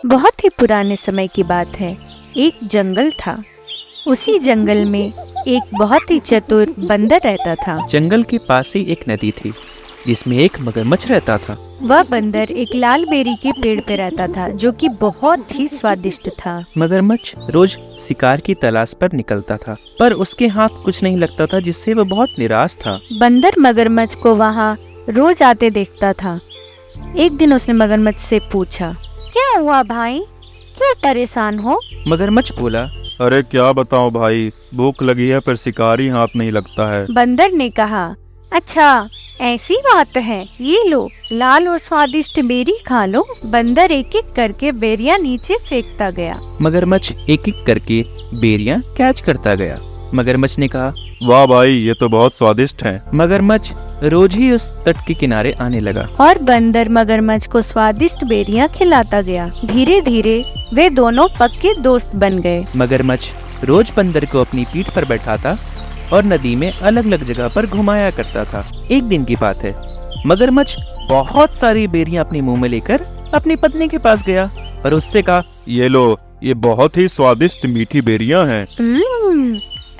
बहुत ही पुराने समय की बात है। एक जंगल था। उसी जंगल में एक बहुत ही चतुर बंदर रहता था। जंगल के पास ही एक नदी थी जिसमें एक मगरमच्छ रहता था। वह बंदर एक लाल बेरी के पेड़ पे रहता था जो कि बहुत ही स्वादिष्ट था। मगरमच्छ रोज शिकार की तलाश पर निकलता था, पर उसके हाथ कुछ नहीं लगता था, जिससे वह बहुत निराश था। बंदर मगरमच्छ को वहाँ रोज आते देखता था। एक दिन उसने मगरमच्छ से पूछा, क्या हुआ भाई, क्यों परेशान हो? मगरमच्छ बोला, अरे क्या बताऊं भाई, भूख लगी है पर शिकारी हाथ नहीं लगता है। बंदर ने कहा, अच्छा ऐसी बात है, ये लो लाल और स्वादिष्ट बेरी खा लो। बंदर एक एक करके बेरियां नीचे फेंकता गया। मगरमच्छ एक एक करके बेरियां कैच करता गया। मगरमच्छ ने कहा, वाह भाई, ये तो बहुत स्वादिष्ट है। मगरमच्छ रोज ही उस तट के किनारे आने लगा और बंदर मगरमच्छ को स्वादिष्ट बेरियां खिलाता गया। धीरे धीरे वे दोनों पक्के दोस्त बन गए। मगरमच्छ रोज बंदर को अपनी पीठ पर बैठाता और नदी में अलग अलग जगह पर घुमाया करता था। एक दिन की बात है, मगरमच्छ बहुत सारी बेरियां अपने मुंह में लेकर अपनी पत्नी के पास गया और उससे कहा, ये लो, ये बहुत ही स्वादिष्ट मीठी बेरियां हैं।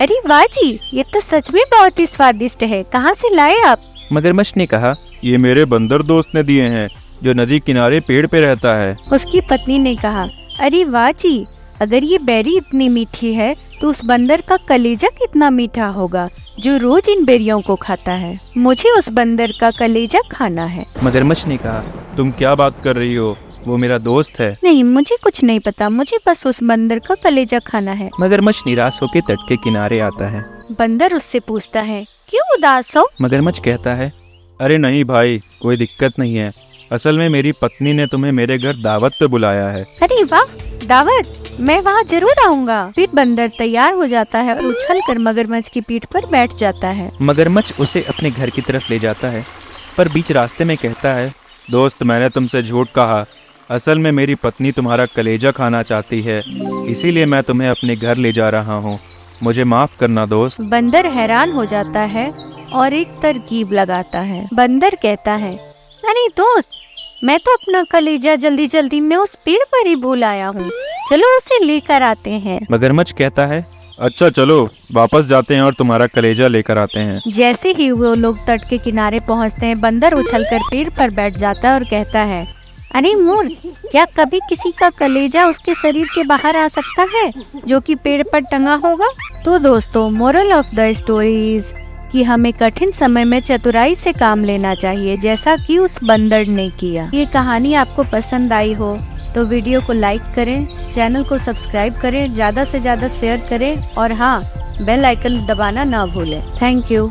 अरे वाह जी, ये तो सच में बहुत ही स्वादिष्ट है, कहाँ से लाए आप? मगरमच्छ ने कहा, ये मेरे बंदर दोस्त ने दिए हैं जो नदी किनारे पेड़ पे रहता है। उसकी पत्नी ने कहा, अरे वाह जी, अगर ये बेरी इतनी मीठी है तो उस बंदर का कलेजा कितना मीठा होगा जो रोज इन बेरियों को खाता है। मुझे उस बंदर का कलेजा खाना है। मगरमच्छ ने कहा, तुम क्या बात कर रही हो, वो मेरा दोस्त है। नहीं, मुझे कुछ नहीं पता, मुझे बस उस बंदर का कलेजा खाना है। मगरमच्छ निराश होकर तट के किनारे आता है। बंदर उससे पूछता है, क्यों उदास हो? मगरमच्छ कहता है, अरे नहीं भाई, कोई दिक्कत नहीं है। असल में मेरी पत्नी ने तुम्हें मेरे घर दावत पे बुलाया है। अरे वाह, दावत, मैं वहाँ जरूर आऊँगा। फिर बंदर तैयार हो जाता है और उछलकर मगरमच्छ की पीठ पर बैठ जाता है। मगरमच्छ उसे अपने घर की तरफ ले जाता है, पर बीच रास्ते में कहता है, दोस्त, मैंने तुमसे झूठ कहा। असल में मेरी पत्नी तुम्हारा कलेजा खाना चाहती है, इसीलिए मैं तुम्हें अपने घर ले जा रहा हूँ। मुझे माफ करना दोस्त। बंदर हैरान हो जाता है और एक तरकीब लगाता है। बंदर कहता है, अरे दोस्त, मैं तो अपना कलेजा जल्दी जल्दी में उस पेड़ पर ही भूल आया हूँ, चलो उसे लेकर आते हैं। मगरमच्छ कहता है, अच्छा चलो, वापस जाते हैं और तुम्हारा कलेजा लेकर आते हैं। जैसे ही वो लोग तट के किनारे पहुँचते हैं, बंदर उछलकर पेड़ पर बैठ जाता है और कहता है, अरे मूर्ख, क्या कभी किसी का कलेजा उसके शरीर के बाहर आ सकता है जो कि पेड़ पर टंगा होगा? तो दोस्तों, moral of the story is कि हमें कठिन समय में चतुराई से काम लेना चाहिए, जैसा कि उस बंदर ने किया। ये कहानी आपको पसंद आई हो तो वीडियो को लाइक करें, चैनल को सब्सक्राइब करें, ज्यादा से ज्यादा शेयर करें और हाँ, बेल आइकन दबाना ना भूलें। Thank you.